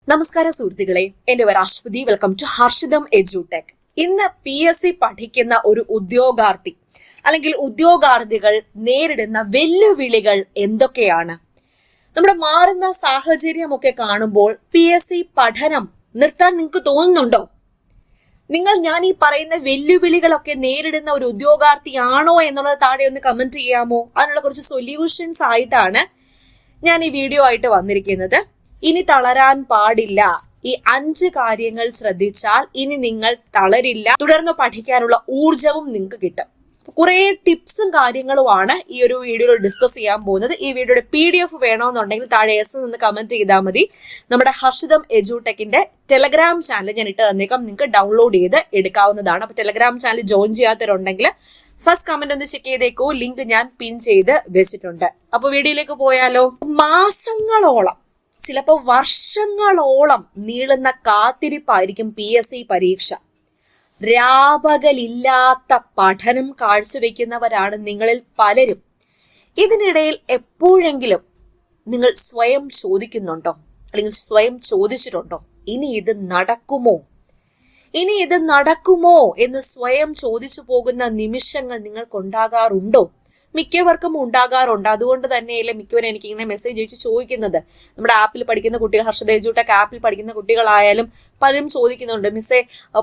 നമസ്കാരം സുഹൃത്തുക്കളെ, എന്റെ പേര് Aswathy. Welcome to Harshitham edutech. ഇന്ന് PSC പഠിക്കുന്ന ഒരു ഉദ്യോഗാർത്ഥി അല്ലെങ്കിൽ ഉദ്യോഗാർത്ഥികൾ നേരിടുന്ന വെല്ലുവിളികൾ എന്തൊക്കെയാണ്? നമ്മുടെ മാറുന്ന സാഹചര്യമൊക്കെ കാണുമ്പോൾ PSC പഠനം നിർത്താൻ നിങ്ങൾക്ക് തോന്നുന്നുണ്ടോ? ഞാൻ ഈ പറയുന്ന വെല്ലുവിളികളൊക്കെ നേരിടുന്ന ഒരു ഉദ്യോഗാർത്ഥിയാണോ എന്നുള്ളത് താഴെ ഒന്ന് കമന്റ് ചെയ്യാമോ? അതിനുള്ള കുറച്ച് സൊല്യൂഷൻസ് ആയിട്ടാണ് ഞാൻ ഈ വീഡിയോ ആയിട്ട് വന്നിരിക്കുന്നത്. ഇനി തളരാൻ പാടില്ല. ഈ 5 കാര്യങ്ങൾ ശ്രദ്ധിച്ചാൽ ഇനി നിങ്ങൾ തളരില്ല. തുടർന്ന് പഠിക്കാനുള്ള ഊർജവും നിങ്ങൾക്ക് കിട്ടും. കുറെ ടിപ്സും കാര്യങ്ങളുമാണ് ഈ ഒരു വീഡിയോയിൽ ഡിസ്കസ് ചെയ്യാൻ പോകുന്നത്. ഈ വീഡിയോയുടെ PDF വേണമെന്നുണ്ടെങ്കിൽ താഴെ എസ് നിന്ന് കമന്റ് ചെയ്താൽ മതി. നമ്മുടെ ഹർഷിതം എഡ്യൂടെക്കിന്റെ ടെലഗ്രാം ചാനൽ ഞാൻ ഇട്ട് തന്നേക്കാം. നിങ്ങൾക്ക് ഡൗൺലോഡ് ചെയ്ത് എടുക്കാവുന്നതാണ്. അപ്പൊ ടെലഗ്രാം ചാനൽ ജോയിൻ ചെയ്യാത്തവരുണ്ടെങ്കിൽ ഫസ്റ്റ് കമന്റ് ഒന്ന് ചെക്ക് ചെയ്തേക്കോ. ലിങ്ക് ഞാൻ പിൻ ചെയ്ത് വെച്ചിട്ടുണ്ട്. അപ്പൊ വീഡിയോയിലേക്ക് പോയാലോ? മാസങ്ങളോളം, ചിലപ്പോൾ വർഷങ്ങളോളം നീളുന്ന കാത്തിരിപ്പായിരിക്കും PSC പരീക്ഷ. രാപകലില്ലാത്ത പഠനം കാഴ്ചവെക്കുന്നവരാണ് നിങ്ങളിൽ പലരും. ഇതിനിടയിൽ എപ്പോഴെങ്കിലും നിങ്ങൾ സ്വയം ചോദിക്കുന്നുണ്ടോ, അല്ലെങ്കിൽ സ്വയം ചോദിച്ചിട്ടുണ്ടോ, ഇനി ഇത് നടക്കുമോ എന്ന് സ്വയം ചോദിച്ചു പോകുന്ന നിമിഷങ്ങൾ നിങ്ങൾക്കുണ്ടാകാറുണ്ടോ? മിക്കവർക്കും ഉണ്ടാകാറുണ്ട്. അതുകൊണ്ട് തന്നെയല്ലേ മിക്കവരും എനിക്ക് ഇങ്ങനെ മെസ്സേജ് അയച്ച് ചോദിക്കുന്നത്. നമ്മുടെ ആപ്പിൽ പഠിക്കുന്ന കുട്ടികൾ, ഹർഷിതം എഡ്യൂടെക് ആപ്പിൽ പഠിക്കുന്ന കുട്ടികളായാലും പലരും ചോദിക്കുന്നുണ്ട്, മിസ്സേ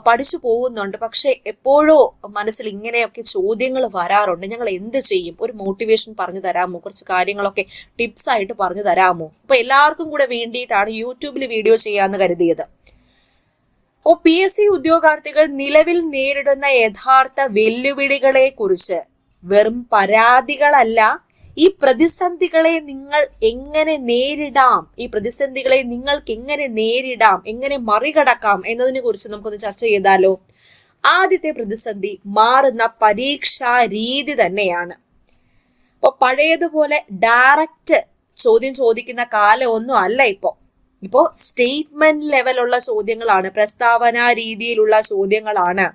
പഠിച്ചു പോകുന്നുണ്ട്, പക്ഷെ എപ്പോഴോ മനസ്സിൽ ഇങ്ങനെയൊക്കെ ചോദ്യങ്ങൾ വരാറുണ്ട്, ഞങ്ങൾ എന്ത് ചെയ്യും? ഒരു മോട്ടിവേഷൻ പറഞ്ഞു തരാമോ? കുറച്ച് കാര്യങ്ങളൊക്കെ ടിപ്സ് ആയിട്ട് പറഞ്ഞു തരാമോ? അപ്പൊ എല്ലാവർക്കും കൂടെ വേണ്ടിയിട്ടാണ് യൂട്യൂബിൽ വീഡിയോ ചെയ്യാന്ന് കരുതിയത്. അപ്പോൾ PSC ഉദ്യോഗാർത്ഥികൾ നിലവിൽ നേരിടുന്ന യഥാർത്ഥ വെല്ലുവിളികളെ കുറിച്ച് വെറും പരാതികളല്ല, ഈ പ്രതിസന്ധികളെ നിങ്ങൾ എങ്ങനെ നേരിടാം, എങ്ങനെ മറികടക്കാം എന്നതിനെ കുറിച്ച് നമുക്കൊന്ന് ചർച്ച ചെയ്താലോ? ആദ്യത്തെ പ്രതിസന്ധി മാറുന്ന പരീക്ഷാ രീതി തന്നെയാണ്. അപ്പൊ പഴയതുപോലെ ഡയറക്റ്റ് ചോദ്യം ചോദിക്കുന്ന കാലം ഒന്നും അല്ല ഇപ്പോ സ്റ്റേറ്റ്മെന്റ് ലെവലുള്ള ചോദ്യങ്ങളാണ്, പ്രസ്താവന രീതിയിലുള്ള ചോദ്യങ്ങളാണ്.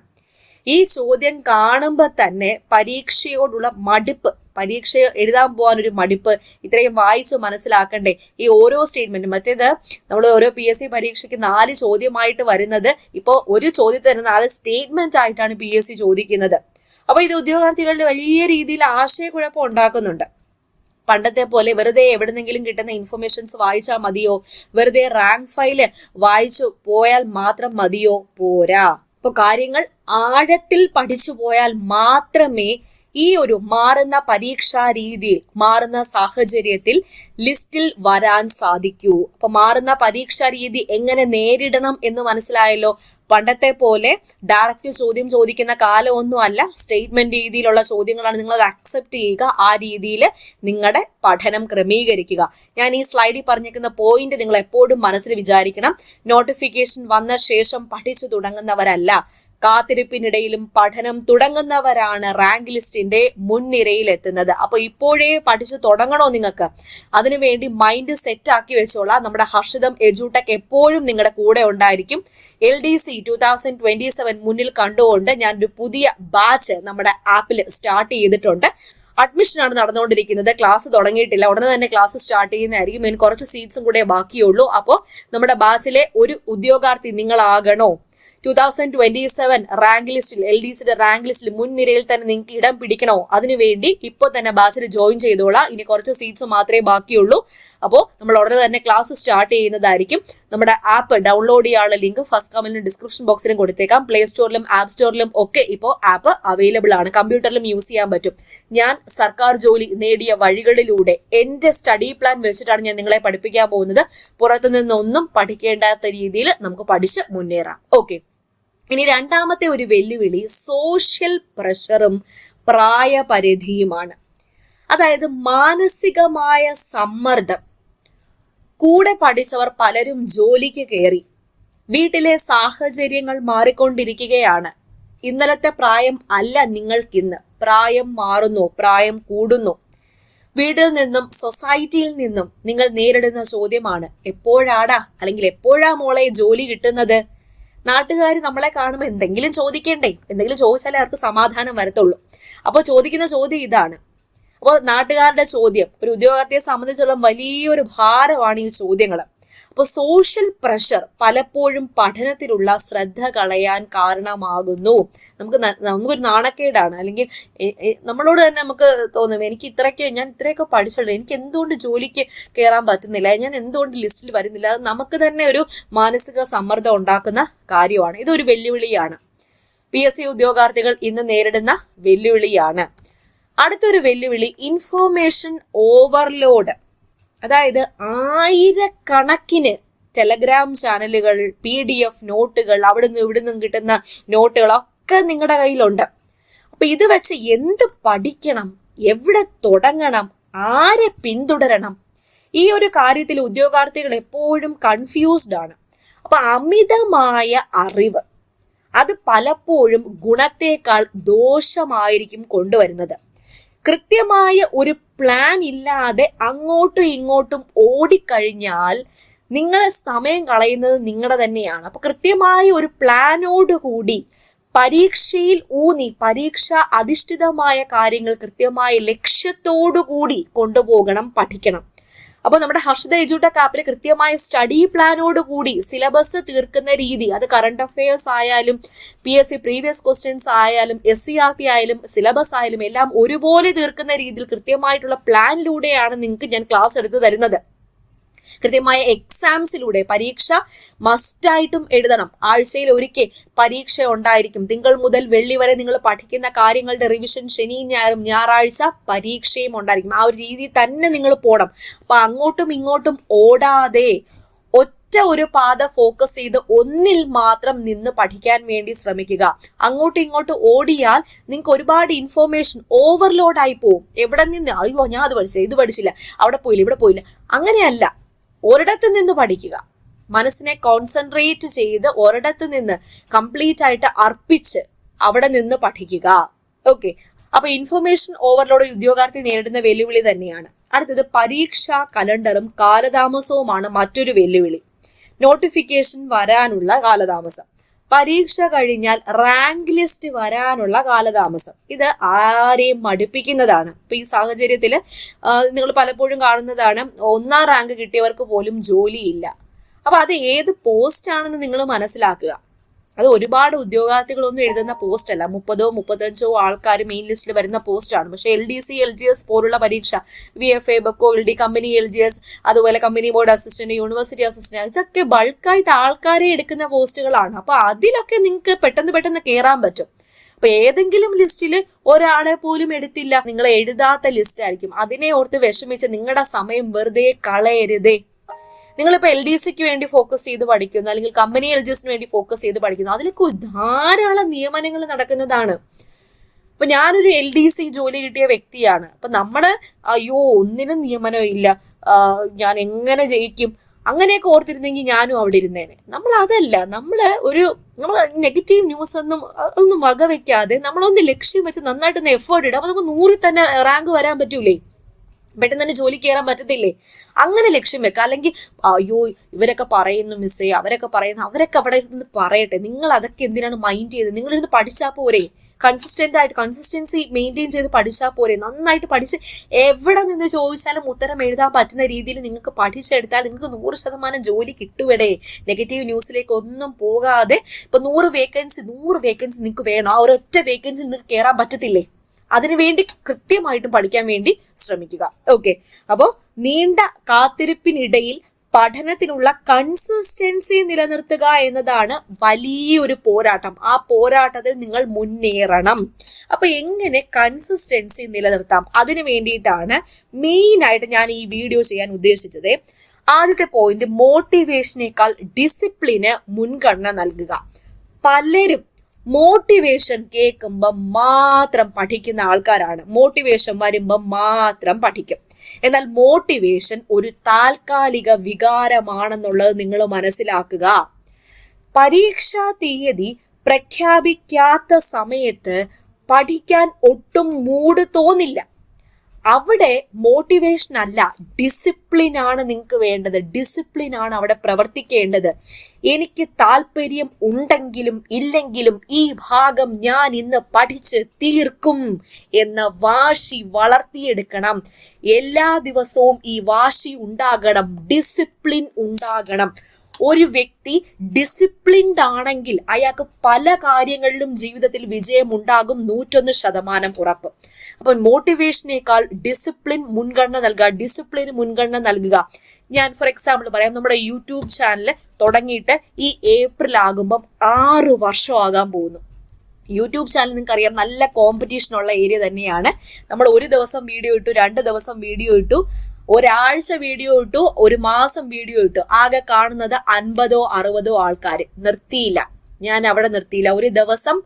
ഈ ചോദ്യം കാണുമ്പോൾ തന്നെ പരീക്ഷയോടുള്ള മടുപ്പ്, പരീക്ഷ എഴുതാൻ പോകാൻ ഒരു മടുപ്പ്, ഇത്രയും വായിച്ച് മനസ്സിലാക്കണ്ടേ ഈ ഓരോ സ്റ്റേറ്റ്മെന്റും. മറ്റേത് നമ്മൾ ഓരോ PSC പരീക്ഷയ്ക്ക് 4 ചോദ്യമായിട്ട് വരുന്നത്, ഇപ്പോൾ ഒരു ചോദ്യത്തിന് 4 സ്റ്റേറ്റ്മെന്റ് ആയിട്ടാണ് PSC ചോദിക്കുന്നത്. അപ്പൊ ഇത് ഉദ്യോഗാർത്ഥികളുടെ വലിയ രീതിയിൽ ആശയക്കുഴപ്പം ഉണ്ടാക്കുന്നുണ്ട്. പണ്ടത്തെ പോലെ വെറുതെ എവിടെന്നെങ്കിലും കിട്ടുന്ന ഇൻഫർമേഷൻസ് വായിച്ചാൽ മതിയോ? വെറുതെ റാങ്ക് ഫയല് വായിച്ചു പോയാൽ മാത്രം മതിയോ? പോരാ. ഇപ്പൊ കാര്യങ്ങൾ ആഴത്തിൽ പഠിച്ചു പോയാൽ മാത്രമേ ഈ ഒരു മാറുന്ന പരീക്ഷാ രീതിയിൽ, മാറുന്ന സാഹചര്യത്തിൽ ലിസ്റ്റിൽ വരാൻ സാധിക്കൂ. അപ്പൊ മാറുന്ന പരീക്ഷാ രീതി എങ്ങനെ നേരിടണം എന്ന് മനസ്സിലായല്ലോ. പണ്ടത്തെ പോലെ ഡയറക്റ്റ് ചോദ്യം ചോദിക്കുന്ന കാലമൊന്നും അല്ല, സ്റ്റേറ്റ്മെന്റ് രീതിയിലുള്ള ചോദ്യങ്ങളാണ്. നിങ്ങൾ അത് അക്സെപ്റ്റ് ചെയ്യുക, ആ രീതിയിൽ നിങ്ങളുടെ പഠനം ക്രമീകരിക്കുക. ഞാൻ ഈ സ്ലൈഡിൽ പറഞ്ഞിരിക്കുന്ന പോയിന്റ് നിങ്ങൾ എപ്പോഴും മനസ്സിൽ വിചാരിക്കണം. നോട്ടിഫിക്കേഷൻ വന്ന ശേഷം പഠിച്ചു തുടങ്ങുന്നവരല്ല, കാത്തിരിപ്പിനിടയിലും പഠനം തുടങ്ങുന്നവരാണ് റാങ്ക് ലിസ്റ്റിന്റെ മുൻനിരയിൽ എത്തുന്നത്. അപ്പൊ ഇപ്പോഴേ പഠിച്ചു തുടങ്ങണോ നിങ്ങൾക്ക്? അതിനുവേണ്ടി മൈൻഡ് സെറ്റ് ആക്കി വെച്ചോളാം. നമ്മുടെ ഹർഷിതം എഡ്യൂടെക് എപ്പോഴും നിങ്ങളുടെ കൂടെ ഉണ്ടായിരിക്കും. LDC 2027 മുന്നിൽ കണ്ടുകൊണ്ട് ഞാനൊരു പുതിയ ബാച്ച് നമ്മുടെ ആപ്പിൽ സ്റ്റാർട്ട് ചെയ്തിട്ടുണ്ട്. അഡ്മിഷനാണ് നടന്നുകൊണ്ടിരിക്കുന്നത്. ക്ലാസ് തുടങ്ങിയിട്ടില്ല, ഉടനെ തന്നെ ക്ലാസ് സ്റ്റാർട്ട് ചെയ്യുന്നതായിരിക്കും. ഇനി കുറച്ച് സീറ്റ്സും കൂടെ ബാക്കിയുള്ളൂ. അപ്പോൾ നമ്മുടെ ബാച്ചിലെ ഒരു ഉദ്യോഗാർത്ഥി നിങ്ങളാകണോ? 2027 റാങ്ക് ലിസ്റ്റിൽ, LDCയുടെ റാങ്ക് ലിസ്റ്റിൽ മുൻനിരയിൽ തന്നെ നിങ്ങൾക്ക് ഇടം പിടിക്കണോ? അതിനുവേണ്ടി ഇപ്പോൾ തന്നെ ബാച്ചിൽ ജോയിൻ ചെയ്തോളാം. ഇനി കുറച്ച് സീറ്റ്സ് മാത്രമേ ബാക്കിയുള്ളൂ. അപ്പോൾ നമ്മൾ ഉടനെ തന്നെ ക്ലാസ് സ്റ്റാർട്ട് ചെയ്യുന്നതായിരിക്കും. നമ്മുടെ ആപ്പ് ഡൗൺലോഡ് ചെയ്യാനുള്ള ലിങ്ക് ഫസ്റ്റ് കമന്റിലും ഡിസ്ക്രിപ്ഷൻ ബോക്സിലും കൊടുത്തേക്കാം. പ്ലേ സ്റ്റോറിലും ആപ്പ് സ്റ്റോറിലും ഒക്കെ ഇപ്പോൾ ആപ്പ് അവൈലബിൾ ആണ്. കമ്പ്യൂട്ടറിലും യൂസ് ചെയ്യാൻ പറ്റും. ഞാൻ സർക്കാർ ജോലി നേടിയ വഴികളിലൂടെ എന്റെ സ്റ്റഡി പ്ലാൻ വെച്ചിട്ടാണ് ഞാൻ നിങ്ങളെ പഠിപ്പിക്കാൻ പോകുന്നത്. പുറത്തു നിന്നൊന്നും പഠിക്കേണ്ടാത്ത രീതിയിൽ നമുക്ക് പഠിച്ച് മുന്നേറാം. ഓക്കെ, ഇനി രണ്ടാമത്തെ ഒരു വെല്ലുവിളി സോഷ്യൽ പ്രഷറും പ്രായപരിധിയുമാണ്. അതായത് മാനസികമായ സമ്മർദ്ദം. കൂടെ പഠിച്ചവർ പലരും ജോലിക്ക് കയറി, വീട്ടിലെ സാഹചര്യങ്ങൾ മാറിക്കൊണ്ടിരിക്കുകയാണ്. ഇന്നലത്തെ പ്രായം അല്ല നിങ്ങൾക്കിന്ന്. പ്രായം മാറുന്നു, പ്രായം കൂടുന്നു. വീട്ടിൽ നിന്നും സൊസൈറ്റിയിൽ നിന്നും നിങ്ങൾ നേരിടുന്ന ചോദ്യമാണ്, എപ്പോഴാടാ, അല്ലെങ്കിൽ എപ്പോഴാ മോളെ ജോലി കിട്ടുന്നത്? നാട്ടുകാർ നമ്മളെ കാണുമ്പോൾ എന്തെങ്കിലും ചോദിക്കണ്ടേ? എന്തെങ്കിലും ചോദിച്ചാലേ അവർക്ക് സമാധാനം വരത്തുള്ളൂ. അപ്പോൾ ചോദിക്കുന്ന ചോദ്യം ഇതാണ്. അപ്പോൾ നാട്ടുകാരുടെ ചോദ്യം ഒരു ഉദ്യോഗാർത്ഥിയെ സംബന്ധിച്ചുള്ള വലിയൊരു ഭാരമാണ് ഈ ചോദ്യങ്ങൾ. അപ്പോൾ സോഷ്യൽ പ്രഷർ പലപ്പോഴും പഠനത്തിലുള്ള ശ്രദ്ധ കളയാൻ കാരണമാകുന്നു. നമുക്കൊരു നാണക്കേടാണ്, അല്ലെങ്കിൽ നമ്മളോട് തന്നെ നമുക്ക് തോന്നും, ഞാൻ ഇത്രയൊക്കെ പഠിച്ചുള്ളൂ, എനിക്ക് എന്തുകൊണ്ട് ജോലിക്ക് കയറാൻ പറ്റുന്നില്ല, ഞാൻ എന്തുകൊണ്ട് ലിസ്റ്റിൽ വരുന്നില്ല. അത് നമുക്ക് തന്നെ ഒരു മാനസിക സമ്മർദ്ദം ഉണ്ടാക്കുന്ന കാര്യമാണ്. ഇതൊരു വെല്ലുവിളിയാണ്, PSC ഉദ്യോഗാർത്ഥികൾ ഇന്ന് നേരിടുന്ന വെല്ലുവിളിയാണ്. അടുത്തൊരു വെല്ലുവിളി ഇൻഫോർമേഷൻ ഓവർലോഡ്. അതായത് ആയിരക്കണക്കിന് ടെലഗ്രാം ചാനലുകൾ, PDF നോട്ടുകൾ, അവിടുന്ന് ഇവിടുന്നും കിട്ടുന്ന നോട്ടുകളൊക്കെ നിങ്ങളുടെ കയ്യിലുണ്ട്. അപ്പൊ ഇത് വെച്ച് എന്ത് പഠിക്കണം, എവിടെ തുടങ്ങണം, ആരെ പിന്തുടരണം, ഈ ഒരു കാര്യത്തിൽ ഉദ്യോഗാർത്ഥികൾ എപ്പോഴും കൺഫ്യൂസ്ഡ് ആണ്. അപ്പൊ അമിതമായ അറിവ് അത് പലപ്പോഴും ഗുണത്തേക്കാൾ ദോഷമായിരിക്കും കൊണ്ടുവരുന്നത്. കൃത്യമായ ഒരു പ്ലാൻ ഇല്ലാതെ അങ്ങോട്ടും ഇങ്ങോട്ടും ഓടിക്കഴിഞ്ഞാൽ നിങ്ങൾ സമയം കളയുന്നത് നിങ്ങളുടെ തന്നെയാണ്. അപ്പൊ കൃത്യമായ ഒരു പ്ലാനോടുകൂടി പരീക്ഷയിൽ പരീക്ഷ അധിഷ്ഠിതമായ കാര്യങ്ങൾ കൃത്യമായ ലക്ഷ്യത്തോടുകൂടി കൊണ്ടുപോകണം, പഠിക്കണം. അപ്പോൾ നമ്മുടെ ഹർഷിത എഡ്യൂടെക് ആപ്പിൽ കൃത്യമായ സ്റ്റഡി പ്ലാനോട് കൂടി സിലബസ് തീർക്കുന്ന രീതി, അത് കറണ്ട് അഫയേഴ്സ് ആയാലും PSC പ്രീവിയസ് ക്വസ്റ്റ്യൻസ് ആയാലും SCRT ആയാലും സിലബസ് ആയാലും എല്ലാം ഒരുപോലെ തീർക്കുന്ന രീതിയിൽ കൃത്യമായിട്ടുള്ള പ്ലാനിലൂടെയാണ് നിങ്ങൾക്ക് ഞാൻ ക്ലാസ് എടുത്തു തരുന്നത്. കൃത്യമായ എക്സാംസിലൂടെ പരീക്ഷ മസ്റ്റായിട്ടും എഴുതണം. ആഴ്ചയിൽ ഒരിക്കൽ പരീക്ഷ ഉണ്ടായിരിക്കും. തിങ്കൾ മുതൽ വെള്ളി വരെ നിങ്ങൾ പഠിക്കുന്ന കാര്യങ്ങളുടെ റിവിഷൻ ശനിയും ഞായറും, ഞായറാഴ്ച പരീക്ഷയും ഉണ്ടായിരിക്കും. ആ ഒരു രീതിയിൽ തന്നെ നിങ്ങൾ പോകണം. അപ്പൊ അങ്ങോട്ടും ഇങ്ങോട്ടും ഓടാതെ ഒറ്റ ഒരു പാത ഫോക്കസ് ചെയ്ത് ഒന്നിൽ മാത്രം നിന്ന് പഠിക്കാൻ വേണ്ടി ശ്രമിക്കുക. അങ്ങോട്ടും ഇങ്ങോട്ടും ഓടിയാൽ നിങ്ങൾക്ക് ഒരുപാട് ഇൻഫോർമേഷൻ ഓവർലോഡ് ആയി പോവും. എവിടെ നിന്ന് അയ്യോ ഞാൻ അത് പഠിച്ചില്ല, ഇത് പഠിച്ചില്ല, അവിടെ പോയില്ല, ഇവിടെ പോയില്ല. അങ്ങനെയല്ല, ഒരിടത്ത് നിന്ന് പഠിക്കുക. മനസ്സിനെ കോൺസെൻട്രേറ്റ് ചെയ്ത് ഒരിടത്ത് നിന്ന് കംപ്ലീറ്റ് ആയിട്ട് അർപ്പിച്ച് അവിടെ നിന്ന് പഠിക്കുക. ഓക്കെ, അപ്പൊ ഇൻഫർമേഷൻ ഓവർലോഡ് ഉദ്യോഗാർത്ഥി നേരിടുന്ന വെല്ലുവിളി തന്നെയാണ്. അടുത്തത് പരീക്ഷാ കലണ്ടറും കാലതാമസവുമാണ് മറ്റൊരു വെല്ലുവിളി. നോട്ടിഫിക്കേഷൻ വരാനുള്ള കാലതാമസം, പരീക്ഷ കഴിഞ്ഞാൽ റാങ്ക് ലിസ്റ്റ് വരാനുള്ള കാലതാമസം, ഇത് ആരെയും മടുപ്പിക്കുന്നതാണ്. ഇപ്പൊ ഈ സാഹചര്യത്തിൽ നിങ്ങൾ പലപ്പോഴും കാണുന്നതാണ്, 1ാം റാങ്ക് കിട്ടിയവർക്ക് പോലും ജോലിയില്ല. അപ്പൊ അത് ഏത് പോസ്റ്റ് ആണെന്ന് നിങ്ങൾ മനസ്സിലാക്കുക. അത് ഒരുപാട് ഉദ്യോഗാർത്ഥികളൊന്നും എഴുതുന്ന പോസ്റ്റ് അല്ല, 30ഓ 35ഓ ആൾക്കാർ മെയിൻ ലിസ്റ്റിൽ വരുന്ന പോസ്റ്റാണ്. പക്ഷെ LDC LGS പോലുള്ള പരീക്ഷ, VFA, Bevco, LD, company LGS, അതുപോലെ company board assistant, university assistant, ഇതൊക്കെ ബൾക്കായിട്ട് ആൾക്കാരെ എടുക്കുന്ന പോസ്റ്റുകളാണ്. അപ്പൊ അതിലൊക്കെ നിങ്ങൾക്ക് പെട്ടെന്ന് കയറാൻ പറ്റും. അപ്പൊ ഏതെങ്കിലും ലിസ്റ്റിൽ ഒരാളെ പോലും എടുത്തില്ല, നിങ്ങൾ എഴുതാത്ത ലിസ്റ്റ് ആയിരിക്കും. അതിനെ ഓർത്ത് വിഷമിച്ച് നിങ്ങളുടെ സമയം വെറുതെ കളയരുതേ. നിങ്ങളിപ്പോൾ LDCക്ക് വേണ്ടി ഫോക്കസ് ചെയ്ത് പഠിക്കുന്നു, അല്ലെങ്കിൽ കമ്പനി LGSന് വേണ്ടി ഫോക്കസ് ചെയ്ത് പഠിക്കുന്നു, അതിലൊക്കെ ധാരാളം നിയമനങ്ങൾ നടക്കുന്നതാണ്. അപ്പൊ ഞാനൊരു LDC ജോലി കിട്ടിയ വ്യക്തിയാണ്. അപ്പൊ നമ്മള് അയ്യോ ഒന്നിനും നിയമനം ഇല്ല, ഞാൻ എങ്ങനെ ജയിക്കും, അങ്ങനെയൊക്കെ ഓർത്തിരുന്നെങ്കിൽ ഞാനും അവിടെ ഇരുന്നേനെ. നമ്മൾ അതല്ല, നമ്മൾ നെഗറ്റീവ് ന്യൂസ് ഒന്നും വകവെക്കാതെ നമ്മളൊന്ന് ലക്ഷ്യം വെച്ച് നന്നായിട്ടൊന്ന് എഫേർട്ട് ഇടും. അപ്പൊ നമുക്ക് 100ൽ തന്നെ റാങ്ക് വരാൻ പറ്റൂലേ, പെട്ടെന്ന് തന്നെ ജോലി കയറാൻ പറ്റത്തില്ലേ? അങ്ങനെ ലക്ഷ്യം വെക്കുക. അല്ലെങ്കിൽ അയ്യോ ഇവരൊക്കെ പറയുന്നു മിസ്സേ, അവരൊക്കെ അവിടെ ഇരുന്ന് പറയട്ടെ, നിങ്ങൾ അതൊക്കെ എന്തിനാണ് മൈൻഡ് ചെയ്ത്, നിങ്ങളിരുന്ന് പഠിച്ചാൽ പോരെ, കൺസിസ്റ്റൻസി മെയിൻറ്റെയിൻ ചെയ്ത് പഠിച്ചാൽ പോരെ. നന്നായിട്ട് പഠിച്ച് എവിടെ നിന്ന് ചോദിച്ചാലും ഉത്തരം എഴുതാൻ പറ്റുന്ന രീതിയിൽ നിങ്ങൾക്ക് പഠിച്ചെടുത്താൽ നിങ്ങൾക്ക് 100% ജോലി കിട്ടുവടേ. നെഗറ്റീവ് ന്യൂസിലേക്ക് ഒന്നും പോകാതെ ഇപ്പൊ 100 വേക്കൻസി നിങ്ങൾക്ക് വേണം, ആ ഒരൊറ്റ വേക്കൻസി നിങ്ങൾക്ക് കയറാൻ പറ്റത്തില്ലേ? അതിനുവേണ്ടി കൃത്യമായിട്ടും പഠിക്കാൻ വേണ്ടി ശ്രമിക്കുക. ഓക്കെ, അപ്പോ നീണ്ട കാത്തിരിപ്പിനിടയിൽ പഠനത്തിനുള്ള കൺസിസ്റ്റൻസി നിലനിർത്തുക എന്നതാണ് വലിയൊരു പോരാട്ടം. ആ പോരാട്ടത്തിൽ നിങ്ങൾ മുന്നേറണം. അപ്പൊ എങ്ങനെ കൺസിസ്റ്റൻസി നിലനിർത്താം, അതിനു വേണ്ടിയിട്ടാണ് മെയിൻ ആയിട്ട് ഞാൻ ഈ വീഡിയോ ചെയ്യാൻ ഉദ്ദേശിച്ചത്. ആദ്യത്തെ പോയിന്റ്, മോട്ടിവേഷനേക്കാൾ ഡിസിപ്ലിന് മുൻഗണന നൽകുക. പലരും മോട്ടിവേഷൻ കേൾക്കുമ്പോൾ മാത്രം പഠിക്കുന്ന ആൾക്കാരാണ്. മോട്ടിവേഷൻ വരുമ്പോൾ മാത്രം പഠിക്കും. എന്നാൽ മോട്ടിവേഷൻ ഒരു താൽക്കാലിക വികാരമാണെന്നുള്ളത് നിങ്ങൾ മനസ്സിലാക്കുക. പരീക്ഷാ തീയതി പ്രഖ്യാപിക്കാത്ത സമയത്ത് പഠിക്കാൻ ഒട്ടും മൂഡ് തോന്നില്ല. അവിടെ മോട്ടിവേഷൻ അല്ല, ഡിസിപ്ലിൻ ആണ് നിങ്ങൾക്ക് വേണ്ടത്. ഡിസിപ്ലിൻ ആണ് അവിടെ പ്രവർത്തിക്കേണ്ടത്. എനിക്ക് താല്പര്യം ഉണ്ടെങ്കിലും ഇല്ലെങ്കിലും ഈ ഭാഗം ഞാൻ ഇന്ന് പഠിച്ച് തീർക്കും എന്ന വാശി വളർത്തിയെടുക്കണം. എല്ലാ ദിവസവും ഈ വാശി ഉണ്ടാകണം, ഡിസിപ്ലിൻ ഉണ്ടാകണം. ഒരു വ്യക്തി ഡിസിപ്ലിൻഡ് ആണെങ്കിൽ അയാൾക്ക് പല കാര്യങ്ങളിലും ജീവിതത്തിൽ വിജയം ഉണ്ടാകും, 101% ഉറപ്പ്. അപ്പൊ മോട്ടിവേഷനേക്കാൾ ഡിസിപ്ലിൻ മുൻഗണന നൽകുക, ഡിസിപ്ലിന് മുൻഗണന നൽകുക. ഞാൻ ഫോർ എക്സാമ്പിൾ പറയാം, നമ്മുടെ യൂട്യൂബ് ചാനൽ തുടങ്ങിയിട്ട് ഈ ഏപ്രിൽ ആകുമ്പം 6 വർഷം ആകാൻ പോകുന്നു. യൂട്യൂബ് ചാനൽ നിങ്ങൾക്ക് അറിയാം, നല്ല കോമ്പറ്റീഷൻ ഉള്ള ഏരിയ തന്നെയാണ്. നമ്മൾ ഒരു ദിവസം വീഡിയോ ഇട്ടു, 2 ദിവസം വീഡിയോ ഇട്ടു, ഒരാഴ്ച വീഡിയോ ഇട്ടു, ഒരു മാസം വീഡിയോ ഇട്ടു, ആകെ കാണുന്നത് 50-60 ആൾക്കാർ. നിർത്തിയില്ല, ഞാൻ അവിടെ നിർത്തിയില്ല. ഒരു ദിവസം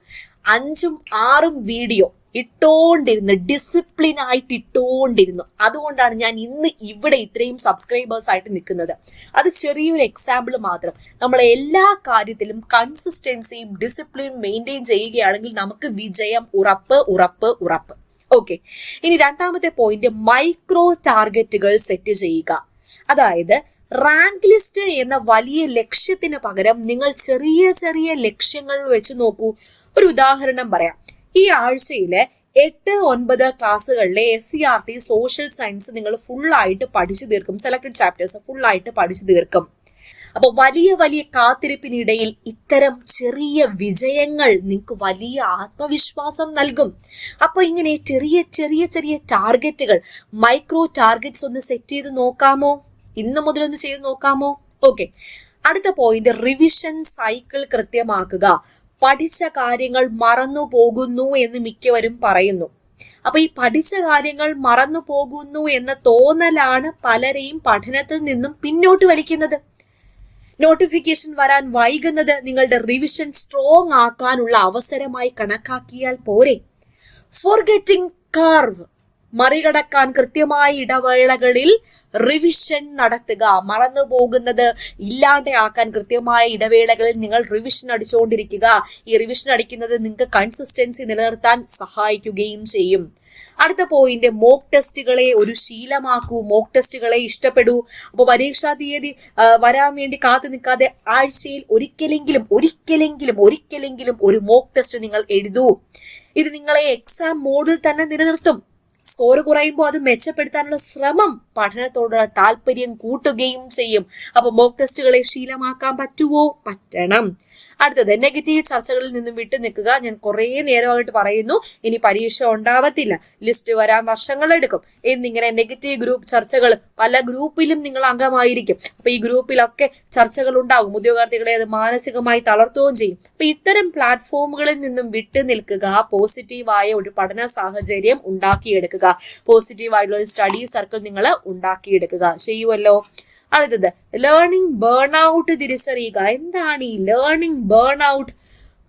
5-6 വീഡിയോ ഇട്ടോണ്ടിരുന്നു, ഡിസിപ്ലിൻ ആയിട്ട് ഇട്ടോണ്ടിരുന്നു. അതുകൊണ്ടാണ് ഞാൻ ഇന്ന് ഇവിടെ ഇത്രയും സബ്സ്ക്രൈബേഴ്സ് ആയിട്ട് നിൽക്കുന്നത്. അത് ചെറിയൊരു എക്സാമ്പിൾ മാത്രം. നമ്മൾ എല്ലാ കാര്യത്തിലും കൺസിസ്റ്റൻസിയും ഡിസിപ്ലിനും മെയിൻറ്റെയിൻ ചെയ്യുകയാണെങ്കിൽ നമുക്ക് വിജയം ഉറപ്പ് ഉറപ്പ് ഉറപ്പ്. ഓക്കെ, ഇനി രണ്ടാമത്തെ പോയിന്റ്, മൈക്രോ ടാർഗറ്റുകൾ സെറ്റ് ചെയ്യുക. അതായത് റാങ്ക് ലിസ്റ്റ് എന്ന വലിയ ലക്ഷ്യത്തിന് പകരം നിങ്ങൾ ചെറിയ ചെറിയ ലക്ഷ്യങ്ങൾ വെച്ച് നോക്കൂ. ഒരു ഉദാഹരണം പറയാം. ഈ ആഴ്ചയിലെ 8-9 ക്ലാസ്സുകളിലെ SCERT സോഷ്യൽ സയൻസ് നിങ്ങൾ ഫുള്ളായിട്ട് പഠിച്ചു തീർക്കും. സെലക്ടഡ് ചാപ്റ്റേഴ്സ് ഫുള്ളായിട്ട് പഠിച്ചു തീർക്കും. അപ്പൊ വലിയ വലിയ കാത്തിരിപ്പിനിടയിൽ ഇത്തരം ചെറിയ വിജയങ്ങൾ നിങ്ങൾക്ക് വലിയ ആത്മവിശ്വാസം നൽകും. അപ്പൊ ഇങ്ങനെ ചെറിയ ചെറിയ ചെറിയ ടാർഗറ്റുകൾ, മൈക്രോ ടാർഗറ്റ്സ് ഒന്ന് സെറ്റ് ചെയ്ത് നോക്കാമോ? ഇന്ന് മുതൽ ഒന്ന് ചെയ്ത് നോക്കാമോ? ഓക്കെ, അടുത്ത പോയിന്റ്, റിവിഷൻ സൈക്കിൾ കൃത്യമാക്കുക. പഠിച്ച കാര്യങ്ങൾ മറന്നു പോകുന്നു എന്ന് മിക്കവരും പറയുന്നു. അപ്പൊ ഈ പഠിച്ച കാര്യങ്ങൾ മറന്നു പോകുന്നു എന്ന തോന്നലാണ് പലരെയും പഠനത്തിൽ നിന്നും പിന്നോട്ട് വലിക്കുന്നത്. നോട്ടിഫിക്കേഷൻ വരാൻ വൈകുന്നത് നിങ്ങളുടെ റിവിഷൻ സ്ട്രോങ് ആക്കാനുള്ള അവസരമായി കണക്കാക്കിയാൽ പോരെ. ഫോർഗെറ്റിംഗ് കർവ് മറികടക്കാൻ കൃത്യമായ ഇടവേളകളിൽ റിവിഷൻ നടത്തുക. മറന്നു പോകുന്നത് ഇല്ലാണ്ടാക്കാൻ കൃത്യമായ ഇടവേളകളിൽ നിങ്ങൾ റിവിഷൻ അടിച്ചുകൊണ്ടിരിക്കുക. ഈ റിവിഷൻ അടിക്കുന്നത് നിങ്ങൾക്ക് കൺസിസ്റ്റൻസി നിലനിർത്താൻ സഹായിക്കുകയും ചെയ്യും. അടുത്ത പോയിന്റ്, മോക്ക് ടെസ്റ്റുകളെ ഒരു ശീലമാക്കൂ. മോക്ക് ടെസ്റ്റുകളെ ഇഷ്ടപ്പെടൂ. അപ്പോൾ പരീക്ഷാ തീയതി വരാൻ വേണ്ടി കാത്തു നിൽക്കാതെ ആഴ്ചയിൽ ഒരിക്കലെങ്കിലും ഒരു മോക്ക് ടെസ്റ്റ് നിങ്ങൾ എഴുതൂ. ഇത് നിങ്ങളെ എക്സാം മോഡിൽ തന്നെ നിലനിർത്തും. സ്കോർ കുറയുമ്പോൾ അത് മെച്ചപ്പെടുത്താനുള്ള ശ്രമം പഠനത്തോടുള്ള താല്പര്യം കൂട്ടുകയും ചെയ്യും. അപ്പൊ മോക്ക് ടെസ്റ്റുകളെ ശീലമാക്കാൻ പറ്റുമോ? പറ്റണം. അടുത്തത്, നെഗറ്റീവ് ചർച്ചകളിൽ നിന്നും വിട്ടു നിൽക്കുക. ഞാൻ കുറെ നേരമായിട്ട് പറയുന്നു, ഇനി പരീക്ഷ ഉണ്ടാവത്തില്ല, ലിസ്റ്റ് വരാൻ വർഷങ്ങളെടുക്കും എന്നിങ്ങനെ നെഗറ്റീവ് ഗ്രൂപ്പ് ചർച്ചകൾ, പല ഗ്രൂപ്പിലും നിങ്ങൾ അംഗമായിരിക്കും. അപ്പൊ ഈ ഗ്രൂപ്പിലൊക്കെ ചർച്ചകൾ ഉണ്ടാകും. ഉദ്യോഗാർത്ഥികളെ അത് മാനസികമായി തളർത്തുകയും ചെയ്യും. അപ്പൊ ഇത്തരം പ്ലാറ്റ്ഫോമുകളിൽ നിന്നും വിട്ടു നിൽക്കുക. പോസിറ്റീവായ ഒരു പഠന സാഹചര്യം ഉണ്ടാക്കിയെടുക്കുക. പോസിറ്റീവായിട്ടുള്ള ഒരു സ്റ്റഡി സർക്കിൾ നിങ്ങൾ ഉണ്ടാക്കിയെടുക്കുക. ചെയ്യുമല്ലോ. അടുത്തത്, ലേണിംഗ് ബേൺ ഔട്ട് തിരിച്ചറിയുക. എന്താണ് ഈ ലേണിംഗ് ബേൺ ഔട്ട്?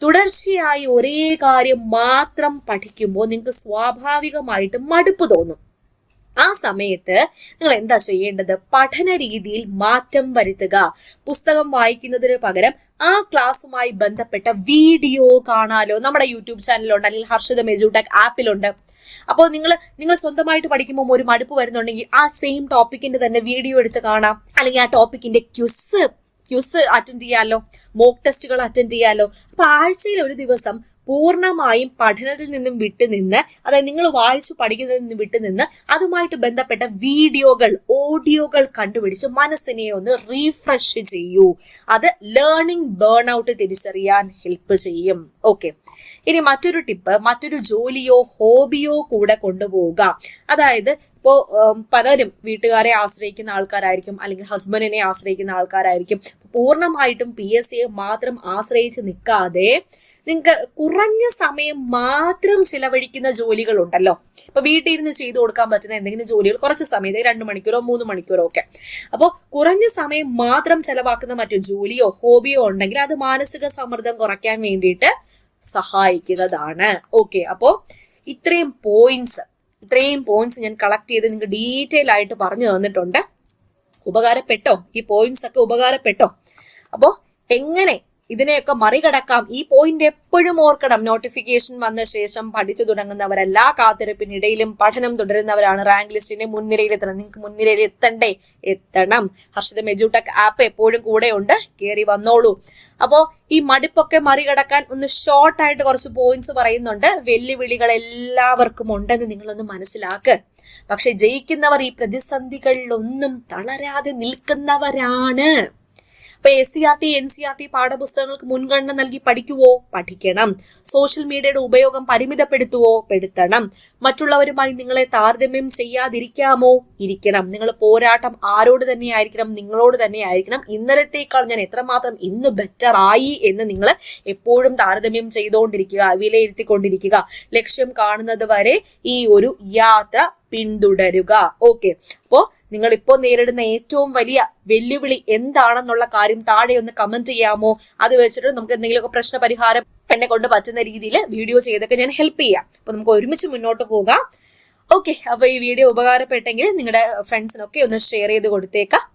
തുടർച്ചയായി ഒരേ കാര്യം മാത്രം പഠിക്കുമ്പോൾ നിങ്ങൾക്ക് സ്വാഭാവികമായിട്ട് മടുപ്പ് തോന്നും. ആ സമയത്ത് നിങ്ങൾ എന്താ ചെയ്യേണ്ടത്? പഠന രീതിയിൽ മാറ്റം വരുത്തുക. പുസ്തകം വായിക്കുന്നതിന് പകരം ആ ക്ലാസ്സുമായി ബന്ധപ്പെട്ട വീഡിയോ കാണാലോ. നമ്മുടെ യൂട്യൂബ് ചാനലിലുണ്ട്, അല്ലെങ്കിൽ ഹർഷിത എഡ്യൂടെക് ആപ്പിലുണ്ട്. അപ്പോൾ നിങ്ങൾ സ്വന്തമായിട്ട് പഠിക്കുമ്പോൾ ഒരു മടുപ്പ് വരുന്നുണ്ടെങ്കിൽ ആ സെയിം ടോപ്പിക്കിന്റെ തന്നെ വീഡിയോ എടുത്ത് കാണാം. അല്ലെങ്കിൽ ആ ടോപ്പിക്കിന്റെ ക്വിസ് അറ്റൻഡ് ചെയ്യാലോ, മോക്ക് ടെസ്റ്റുകൾ അറ്റൻഡ് ചെയ്യാലോ. അപ്പൊ ആഴ്ചയിൽ ഒരു ദിവസം പൂർണ്ണമായും പഠനത്തിൽ നിന്നും വിട്ടുനിന്ന്, അതായത് നിങ്ങൾ വായിച്ചു പഠിക്കുന്നതിൽ നിന്ന് വിട്ടുനിന്ന് അതുമായിട്ട് ബന്ധപ്പെട്ട വീഡിയോകൾ, ഓഡിയോകൾ കണ്ടുപിടിച്ച് മനസ്സിനെ ഒന്ന് റീഫ്രഷ് ചെയ്യൂ. അത് ലേണിംഗ് ബേൺ ഔട്ട് തിരിച്ചറിയാൻ ഹെൽപ്പ് ചെയ്യും. ഓക്കെ, ഇനി മറ്റൊരു ടിപ്പ്, മറ്റൊരു ജോലിയോ ഹോബിയോ കൂടെ കൊണ്ടുപോവുക. അതായത് ഇപ്പോ പലരും വീട്ടുകാരെ ആശ്രയിക്കുന്ന ആൾക്കാരായിരിക്കും, അല്ലെങ്കിൽ ഹസ്ബൻഡിനെ ആശ്രയിക്കുന്ന ആൾക്കാരായിരിക്കും. പൂർണ്ണമായിട്ടും PSCയെ മാത്രം ആശ്രയിച്ച് നിൽക്കാതെ നിങ്ങൾക്ക് കുറഞ്ഞ സമയം മാത്രം ചിലവഴിക്കുന്ന ജോലികളുണ്ടല്ലോ. ഇപ്പൊ വീട്ടിൽ ഇരുന്ന് ചെയ്തു കൊടുക്കാൻ പറ്റുന്ന എന്തെങ്കിലും ജോലികൾ കുറച്ച് സമയത്ത് 2 മണിക്കൂറോ 3 മണിക്കൂറോ ഒക്കെ. അപ്പോൾ കുറഞ്ഞ സമയം മാത്രം ചെലവാക്കുന്ന മറ്റു ജോലിയോ ഹോബിയോ ഉണ്ടെങ്കിൽ അത് മാനസിക സമ്മർദ്ദം കുറയ്ക്കാൻ വേണ്ടിയിട്ട് സഹായിക്കുന്നതാണ്. ഓക്കെ, അപ്പോ ഇത്രയും പോയിന്റ്സ് ഞാൻ കളക്ട് ചെയ്ത് നിങ്ങൾക്ക് ഡീറ്റെയിൽ ആയിട്ട് പറഞ്ഞു തന്നിട്ടുണ്ട്. ഉപകാരപ്പെട്ടോ? ഈ പോയിന്റ്സ് ഒക്കെ ഉപകാരപ്പെട്ടോ? അപ്പോ എങ്ങനെ ഇതിനെയൊക്കെ മറികടക്കാം. ഈ പോയിന്റ് എപ്പോഴും ഓർക്കണം. നോട്ടിഫിക്കേഷൻ വന്ന ശേഷം പഠിച്ചു തുടങ്ങുന്നവരല്ല, കാത്തിരിപ്പിനിടയിലും പഠനം തുടരുന്നവരാണ് റാങ്ക് ലിസ്റ്റിന്റെ മുൻനിരയിൽ എത്തണം. നിങ്ങൾക്ക് മുൻനിരയിൽ എത്തണ്ടേ? എത്തണം. ഹർഷിതം എഡ്യൂടെക് ആപ്പ് എപ്പോഴും കൂടെ ഉണ്ട്, കയറി വന്നോളൂ. അപ്പോ ഈ മടുപ്പൊക്കെ മറികടക്കാൻ ഒന്ന് ഷോർട്ട് ആയിട്ട് കുറച്ച് പോയിന്റ്സ് പറയുന്നുണ്ട്. വെല്ലുവിളികൾ എല്ലാവർക്കും ഉണ്ടെന്ന് നിങ്ങളൊന്ന് മനസ്സിലാക്ക്. പക്ഷെ ജയിക്കുന്നവർ ഈ പ്രതിസന്ധികളിലൊന്നും തളരാതെ നിൽക്കുന്നവരാണ്. അപ്പൊ SCERT NCERT പാഠപുസ്തകങ്ങൾക്ക് മുൻഗണന നൽകി പഠിക്കുവോ? പഠിക്കണം. സോഷ്യൽ മീഡിയയുടെ ഉപയോഗം പരിമിതപ്പെടുത്തുവോ? പെടുത്തണം. മറ്റുള്ളവരുമായി നിങ്ങളെ താരതമ്യം ചെയ്യാതിരിക്കാമോ? ഇരിക്കണം. നിങ്ങൾ പോരാട്ടം ആരോട് തന്നെ ആയിരിക്കണം? നിങ്ങളോട് തന്നെ ആയിരിക്കണം. ഇന്നലത്തേക്കാൾ ഞാൻ എത്രമാത്രം ഇന്ന് ബെറ്റർ ആയി എന്ന് നിങ്ങൾ എപ്പോഴും താരതമ്യം ചെയ്തുകൊണ്ടിരിക്കുക, വിലയിരുത്തിക്കൊണ്ടിരിക്കുക. ലക്ഷ്യം കാണുന്നത് വരെ ഈ ഒരു യാത്ര പിന്തുടരുക. ഓക്കെ, അപ്പോ നിങ്ങൾ ഇപ്പോൾ നേരിടുന്ന ഏറ്റവും വലിയ വെല്ലുവിളി എന്താണെന്നുള്ള കാര്യം താഴെ ഒന്ന് കമന്റ് ചെയ്യാമോ? അത് വെച്ചിട്ട് നമുക്ക് എന്തെങ്കിലുമൊക്കെ പ്രശ്ന പരിഹാരം എന്നെ കൊണ്ട് പറ്റുന്ന രീതിയിൽ വീഡിയോ ചെയ്തൊക്കെ ഞാൻ ഹെൽപ്പ് ചെയ്യാം. അപ്പൊ നമുക്ക് ഒരുമിച്ച് മുന്നോട്ട് പോകാം. ഓക്കെ, അപ്പൊ ഈ വീഡിയോ ഉപകാരപ്പെട്ടെങ്കിൽ നിങ്ങളുടെ ഫ്രണ്ട്സിനൊക്കെ ഒന്ന് ഷെയർ ചെയ്ത് കൊടുത്തേക്കാം.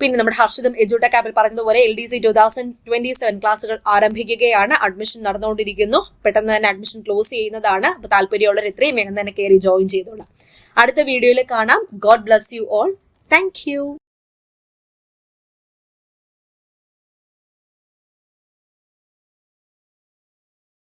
പിന്നെ നമ്മുടെ ഹർഷിതം എഡ്യൂടെക് ആപ്പിൽ പറഞ്ഞതുപോലെ LDC 2027 ക്ലാസ്സുകൾ ആരംഭിക്കുകയാണ്. അഡ്മിഷൻ നടന്നുകൊണ്ടിരിക്കുന്നു. പെട്ടെന്ന് തന്നെ അഡ്മിഷൻ ക്ലോസ് ചെയ്യുന്നതാണ്. അപ്പൊ താല്പര്യമുള്ളവർ എത്രയും വേഗം തന്നെ കയറി ജോയിൻ ചെയ്തോളാം. അടുത്ത വീഡിയോയിൽ കാണാം. God bless you all. Thank you.